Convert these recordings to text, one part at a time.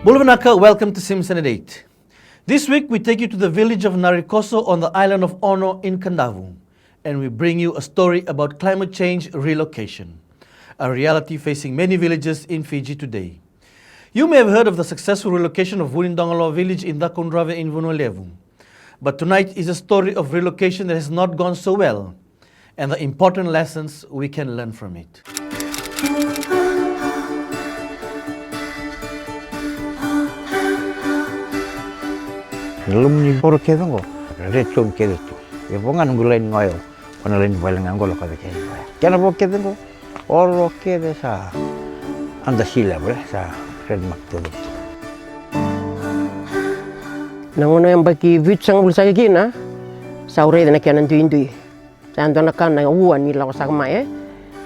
Bulwanaka, welcome to Simpson at 8. This week we take you to the village of Narikoso on the island of Ono in Kandavu, and we bring you a story about climate change relocation, a reality facing many villages in Fiji today. You may have heard of the successful relocation of Wunindongalo village in Dakundrave in Vunulevu, but tonight is a story of relocation that has not gone so well, and the important lessons we can learn from it. Lumni poro kedango, retum kedetu. Ebongan ngulain ngoyo, panalain balang angolo kada kaya. Kena bo kedango, oro kede sa anda sila boleh sa red maktubi. Nangono yang bagi vitsang bulsa kina, saure na kianan tuindui. Sando na kan na uwan ni lawa sa kamae.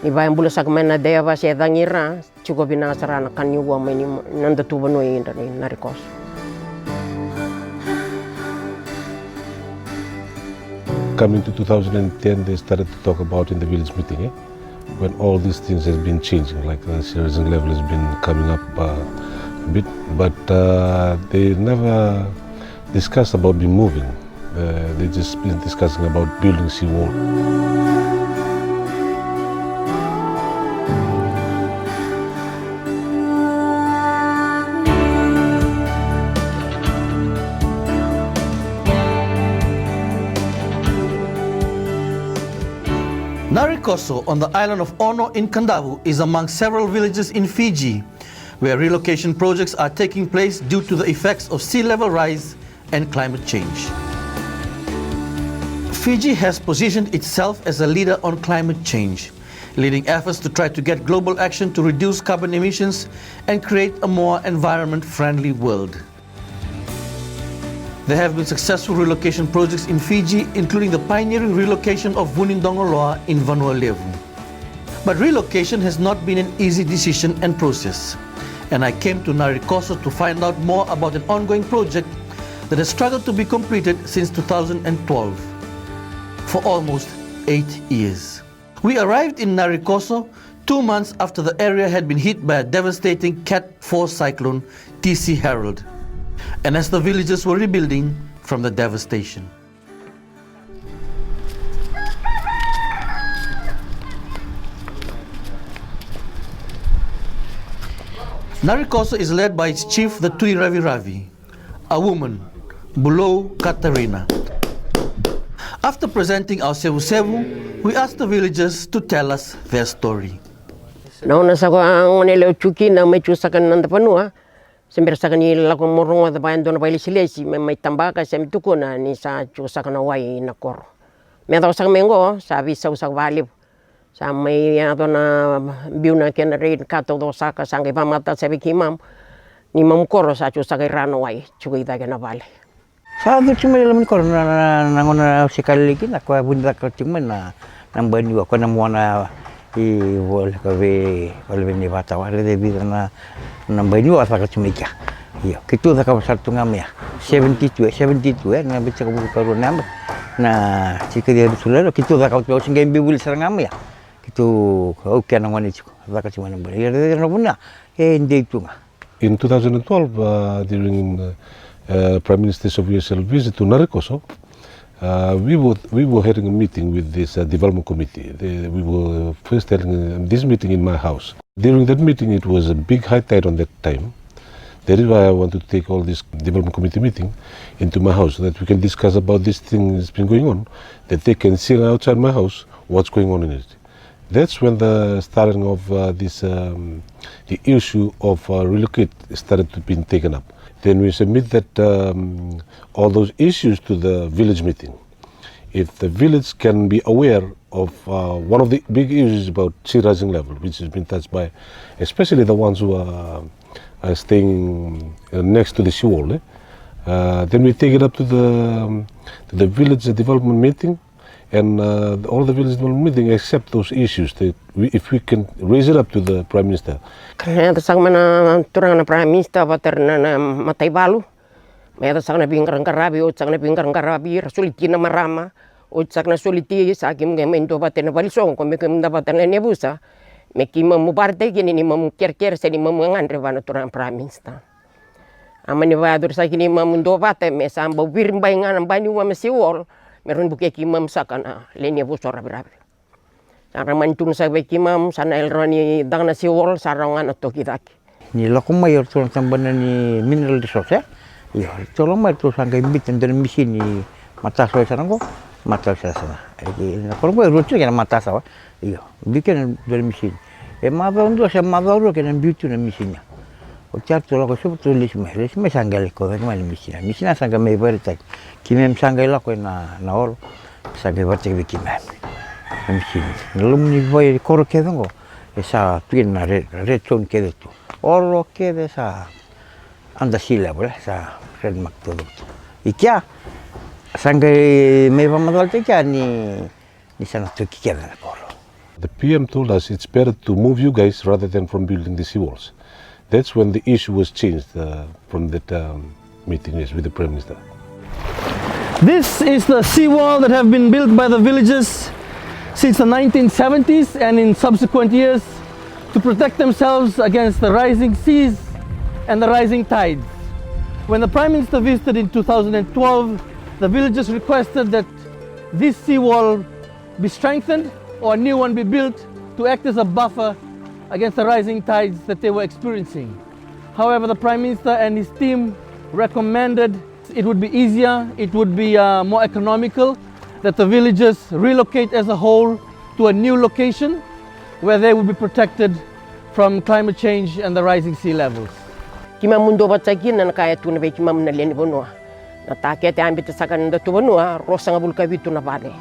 Iba yang bulsa kamae na daya ba siya dangira, cukup binang sarana kan ni uwan ni nanda tuba no inda ni Narikoso. Coming to 2010, they started to talk about in the village meeting, when all these things has been changing, like the sea rising level has been coming up a bit, but they never discussed about being moving. They just been discussing about building seawall. Narikoso on the island of Ono in Kandavu is among several villages in Fiji where relocation projects are taking place due to the effects of sea level rise and climate change. Fiji has positioned itself as a leader on climate change, leading efforts to try to get global action to reduce carbon emissions and create a more environment-friendly world. There have been successful relocation projects in Fiji, including the pioneering relocation of Wunindongalo in Vanuatu. But relocation has not been an easy decision and process, and I came to Narikoso to find out more about an ongoing project that has struggled to be completed since 2012, for almost 8 years. We arrived in Narikoso 2 months after the area had been hit by a devastating Cat 4 cyclone, TC Harold, and as the villagers were rebuilding from the devastation. Narikoso is led by its chief, the Tui Ravi Ravi, a woman, Bulo Katarina. After presenting our Sevu Sevu, we asked the villagers to tell us their story. Nauna sa ko ang nilao chuki na may chusakan nanda panua. Sembir sa kanila ko morong at bayan doon na silesi may tambaka sa mituko na ni sa chusa ka na way na kor. May daw sa mengo sabi sa usag valib sa may ato na biu na ken rain kato do sa ka sangay pamata sa bikimam ni mam koro sa chusa kay rano way chugay da na vale. Sa ato cuma lamin kor na nangona sekali lagi nak ko bunda ko cuma na namban ko na mo na wala ni bata wala de vida na nambanyo asa ka chumika iyo kitu da ka sartu ngamya 72 na bitsa ko karo number na chika dia sulero kitu da ka to singa bibul sarang ngamya kitu okay na ngani chiko da ka chuma number ya de no buna hindi tu nga. In 2012, during Prime Minister's official visit to Narikoso, we were having a meeting with this development committee. We were first having this meeting in my house. During that meeting, it was a big high tide on that time. That is why I wanted to take all this development committee meeting into my house so that we can discuss about this thing that's been going on, that they can see outside my house what's going on in it. That's when the starting of the issue of relocate started to be taken up. Then we submit that all those issues to the village meeting. If the village can be aware of one of the big issues about sea rising level, which has been touched by, especially the ones who are staying next to the seawall, then we take it up to the village development meeting, and all the village development meeting accept those issues. If we can raise it up to the Prime Minister. Kaya sa mana turang na Prime Minister bater na matay balu. May sa na bingkarang karabi o sa na bingkarang karabi rasuliti na marama o sa na suliti sa akim ngayon do bater na balisong kung may bater na nebusa may kimam mo parte gini ni mam kier sa ni mam ngandre bana turang Prime Minister. Manivador sa kini mamundo bate me sa bawir baingan ang bani wa mesiwol meron buke ki mam sakana lenia busora birabe. Sara mantun sa ki mam sana elroni dangna siwol sarangan atto kitaki. Ni lako mayor tulang tambana ni mineral resource. Iya, tolong mai tu sangkai bitin dan mesin ni mata soy sarangko mata sana. Iki kalau mau rutin kan mata sawa. Iya, bikin dari mesin. Mava undo sa mava uro kan bitu na mesinnya. O certo lo so tulis me sanggal ko ma misina. Misina sangga me verita. Kimem sanggal ko na ol sangga verita bikimem. Misina. Lum ni voi koro kedongo. Esa pin na reton kedetu. Oro kede sa anda sila bola sa red maktodo. Ikia sangga me va madal te ni sana to kikeda na koro. The PM told us it's better to move you guys rather than from building the seawalls. That's when the issue was changed from that meeting with the Prime Minister. This is the seawall that have been built by the villagers since the 1970s and in subsequent years to protect themselves against the rising seas and the rising tides. When the Prime Minister visited in 2012, the villagers requested that this seawall be strengthened or a new one be built to act as a buffer against the rising tides that they were experiencing. However, the Prime Minister and his team recommended it would be easier, it would be more economical, that the villagers relocate as a whole to a new location where they would be protected from climate change and the rising sea levels. Kima mundo batsakin na kaya tuna be kima na leni bonua. Na take te ambite sakan da tu bonua rosanga bulka bitu na vale.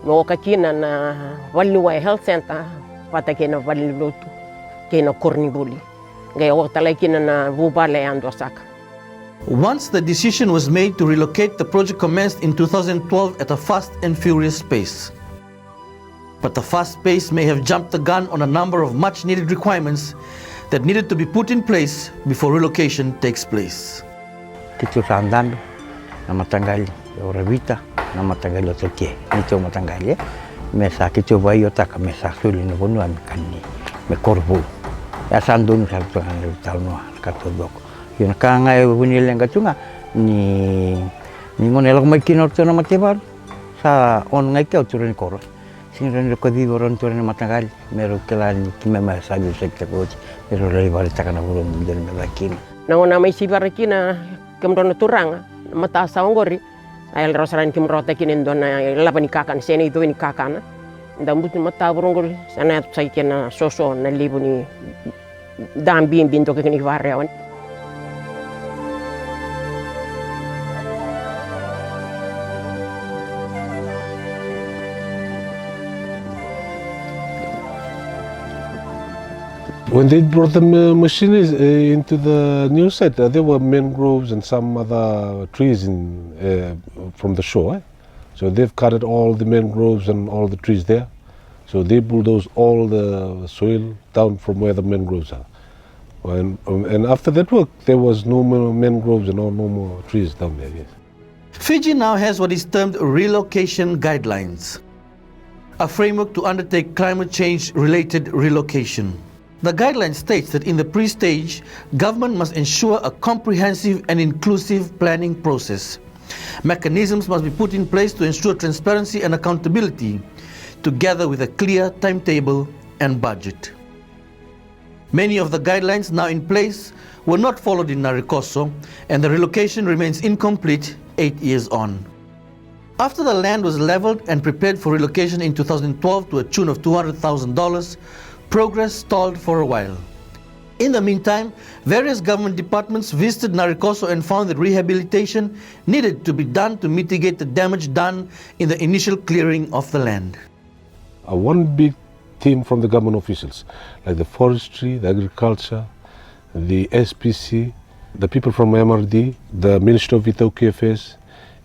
No kakina na Waliwa Health Center patake na vale lotu. Kena kornibuli. Gaya waktalay kina na bubale ando saka. Once the decision was made to relocate, the project commenced in 2012 at a fast and furious pace. But the fast pace may have jumped the gun on a number of much needed requirements that needed to be put in place before relocation takes place. Kito sa andando na matanggal ora vita na matanggal toke. Nito matanggal mesa kito bayo taka mesa suli no bonuan kanni me korbu. Ya sandun sa tuan talno katodok. Yun ka nga bunil nga tunga ni ngonelo may kinorto na matebar sa on nga ikaw turon koro. Sinron ko di boron turon matagal mero kelan kimema sabi sa ko pero lebar ta kana boron del melakin. Nangona may sibarakina kemron turang mata saongori ayal rosaran kimrota kinin don laban kakan sene itu ni kakana. Ndambut mata borongol sana sai kena soso na libu ni dambi binto ke ni varrewan. When they brought the machinery into the new site, there were mangroves and some other trees from the shore. So they've cut all the mangroves and all the trees there. So they bulldoze all the soil down from where the mangroves are. And after that work, there was no more mangroves and no more trees down there. Yes. Fiji now has what is termed relocation guidelines, a framework to undertake climate change related relocation. The guideline states that in the pre-stage, government must ensure a comprehensive and inclusive planning process. Mechanisms must be put in place to ensure transparency and accountability, together with a clear timetable and budget. Many of the guidelines now in place were not followed in Narikoso, and the relocation remains incomplete 8 years on. After the land was leveled and prepared for relocation in 2012 to a tune of $200,000, progress stalled for a while. In the meantime, various government departments visited Narikoso and found that rehabilitation needed to be done to mitigate the damage done in the initial clearing of the land. One big team from the government officials, like the forestry, the agriculture, the SPC, the people from MRD, the Ministry of Ethiopian Affairs,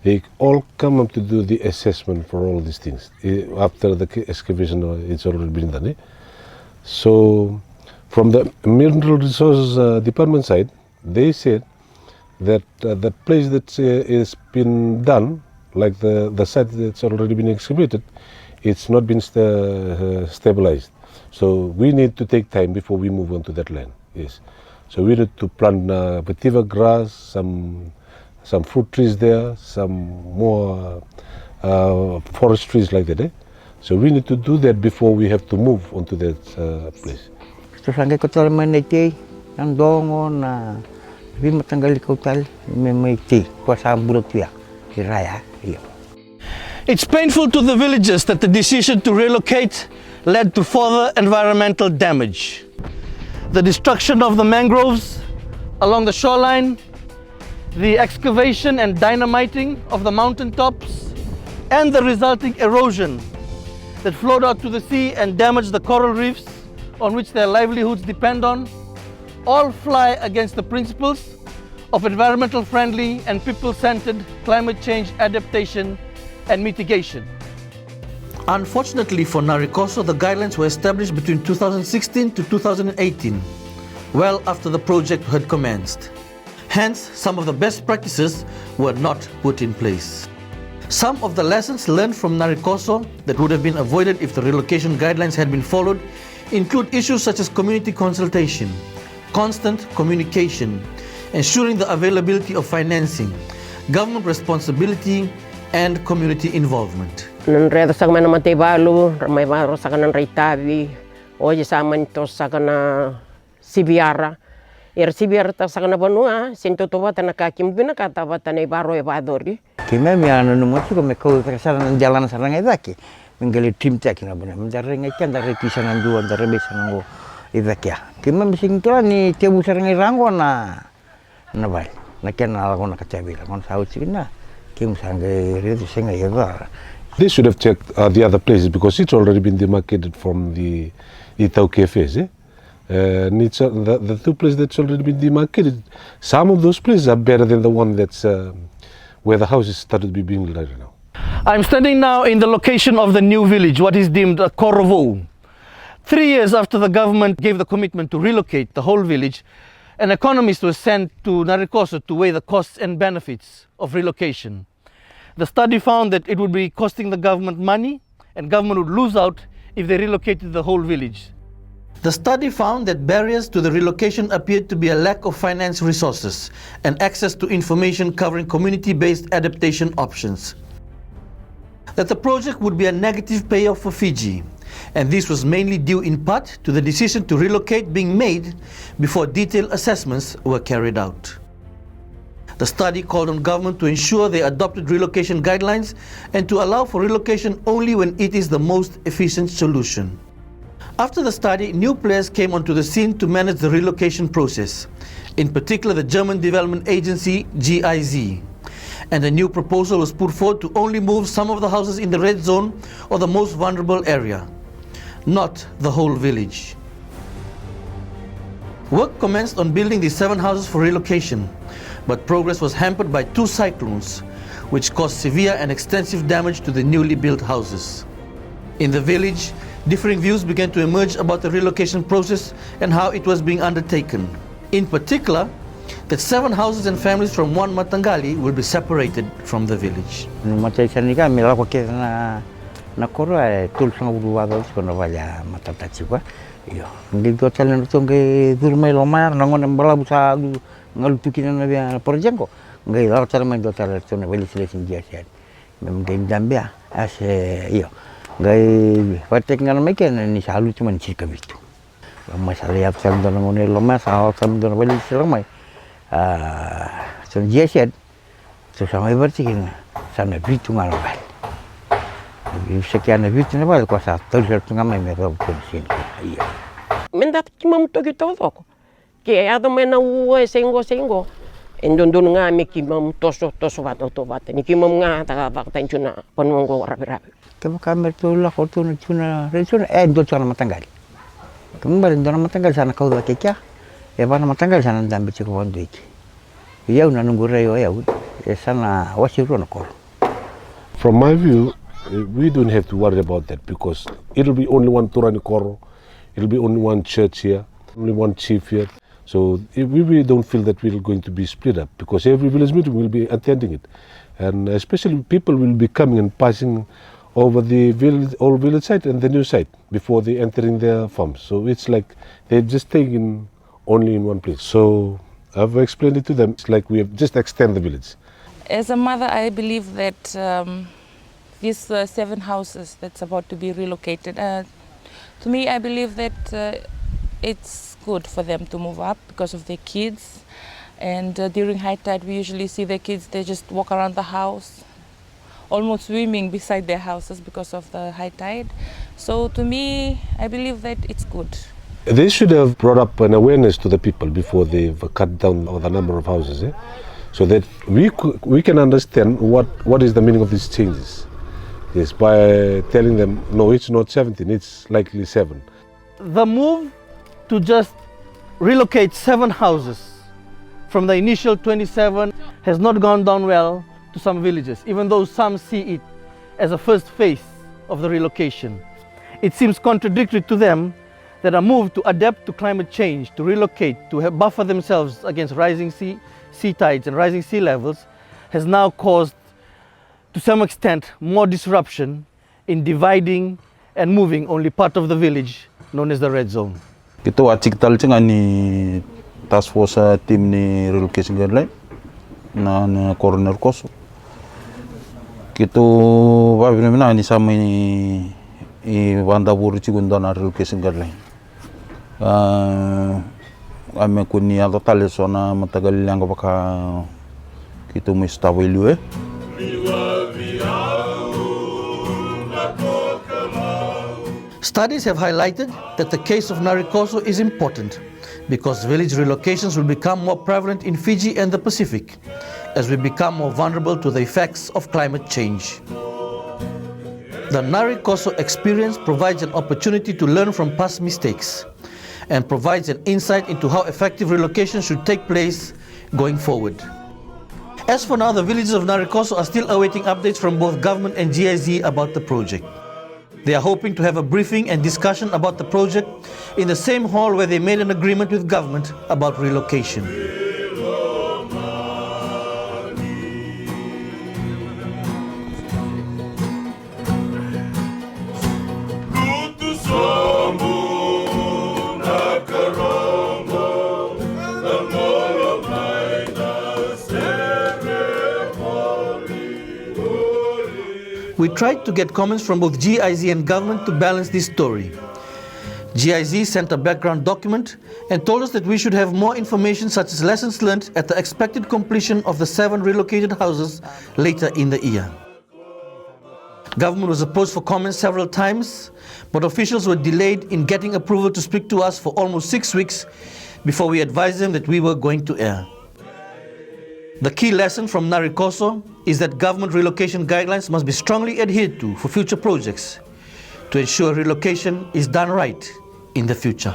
they all come up to do the assessment for all these things. After the excavation, it's already been done. So, from the Mineral Resources Department side, they said that the place that is been done, like the site that's already been excavated, it's not been stabilized. So we need to take time before we move on to that land. Yes. So we need to plant vetiver grass, some fruit trees there, some more forest trees like that. So we need to do that before we have to move onto that place. So sangay ko tala maniti ang dongo na vi matanggal ko tal may ti ko sa bulot ya iraya iyo. It's painful to the villagers that the decision to relocate led to further environmental damage. The destruction of the mangroves along the shoreline, the excavation and dynamiting of the mountaintops, and the resulting erosion that flowed out to the sea and damaged the coral reefs on which their livelihoods depend on, all fly against the principles of environmental friendly and people-centered climate change adaptation and mitigation. Unfortunately for Narikoso, the guidelines were established between 2016 to 2018, well after the project had commenced. Hence, some of the best practices were not put in place. Some of the lessons learned from Narikoso that would have been avoided if the relocation guidelines had been followed include issues such as community consultation, constant communication, ensuring the availability of financing, government responsibility, and community involvement. Nanredo sa mana matay balo, may baro sa kanan Raytabi, o sa man to sa kana Sibiara. Sibiara ta sa kana banua, sinto to bata nakakim binakata bata na baro e badori. Kime mi ano no mo ko me ko kasaran jalan sarang edaki. Menggali tim tak na bana. Mendareng ikan dari kisanan dua dari besan ngo edakia. Kime mising to ni tebu sarang rango na bai. Naken ala ko nakacabila kon saut sikina. Kim sangai redu senga yega. They should have checked the other places because it's already been demarcated from the Itau cafes. The two places that's already been demarcated, some of those places are better than the one that's where the houses started to be being built right now. I'm standing now in the location of the new village, what is deemed a Korovo. 3 years after the government gave the commitment to relocate the whole village, an economist was sent to Narikoso to weigh the costs and benefits of relocation. The study found that it would be costing the government money and government would lose out if they relocated the whole village. The study found that barriers to the relocation appeared to be a lack of finance resources and access to information covering community-based adaptation options. That the project would be a negative payoff for Fiji, and this was mainly due in part to the decision to relocate being made before detailed assessments were carried out. The study called on government to ensure they adopted relocation guidelines and to allow for relocation only when it is the most efficient solution. After the study, new players came onto the scene to manage the relocation process, in particular the German Development Agency GIZ. And a new proposal was put forward to only move some of the houses in the red zone or the most vulnerable area, not the whole village. Work commenced on building the 7 houses for relocation, but progress was hampered by 2 cyclones, which caused severe and extensive damage to the newly built houses. In the village, differing views began to emerge about the relocation process and how it was being undertaken. In particular, that 7 houses and families from one Matangali will be separated from the village. Macam ni kan mila ko kita na koro tul sang buat ko na wala matatachi ko. Iyo, hindi ko talan tong ke durmay lomar nangon bala busa ngalutukin na biya project ko. Ngai la talan man do talan to na wali selection dia siat. Mem game dambia as iyo. Ngai patek ngal mai ken ni salu cuma cika bitu. Masalah ya talan do nangon lomar sa talan do wali selamai. So dia siat so sampai bercikin sana bitu ngal bal. Sekian bitu na bal ko sa tul ngamai merah pun sini. Iya. Mendat kimam to gitu ko. Ke ada mena uwe sengo. Endon nga mi kimam toso bato to bata. Ni kimam nga ta bakta incuna panungo rabi-rabi. Kamu kamer tu lah kau tu cuna do cuna matanggal. Kamu balik do matanggal sana kau dah kekya. Bana matanggal sana dan bicu kau bantu iki. Iya una nunggu rayo ya. Sana wasiru na kau. From my view, we don't have to worry about that because it'll be only one Turani Koro, it'll be only one church here, only one chief here. So we really don't feel that we're going to be split up because every village meeting will be attending it. And especially people will be coming and passing over the old village site and the new site before they entering their farms. So it's like they're just taking only in one place. So I've explained it to them. It's like we have just extend the village. As a mother, I believe that these 7 houses that's about to be relocated, to me, I believe that it's good for them to move up because of their kids. And during high tide, we usually see the kids, they just walk around the house, almost swimming beside their houses because of the high tide. So to me, I believe that it's good. They should have brought up an awareness to the people before they've cut down the number of houses, so that we can understand what is the meaning of these changes. Yes, by telling them, no, it's not 17, it's likely 7. The move to just relocate 7 houses from the initial 27 has not gone down well to some villages, even though some see it as a first phase of the relocation. It seems contradictory to them that a move to adapt to climate change, to relocate, to buffer themselves against rising sea tides and rising sea levels has now caused, to some extent, more disruption in dividing and moving only part of the village known as the red zone. Kita acikital cing ani task force team ni relocation guideline na coroner koso. Kita benar-benar ni sama ni banda buru cigunda na relocation guideline. Ame kuni atau tali sona matagal yang baka kita mesti tahu. Studies have highlighted that the case of Narikoso is important because village relocations will become more prevalent in Fiji and the Pacific as we become more vulnerable to the effects of climate change. The Narikoso experience provides an opportunity to learn from past mistakes and provides an insight into how effective relocation should take place going forward. As for now, the villages of Narikoso are still awaiting updates from both government and GIZ about the project. They are hoping to have a briefing and discussion about the project in the same hall where they made an agreement with government about relocation. We tried to get comments from both GIZ and government to balance this story. GIZ sent a background document and told us that we should have more information such as lessons learned at the expected completion of the 7 relocated houses later in the year. Government was approached for comments several times, but officials were delayed in getting approval to speak to us for almost 6 weeks before we advised them that we were going to air. The key lesson from Narikoso is that government relocation guidelines must be strongly adhered to for future projects to ensure relocation is done right in the future.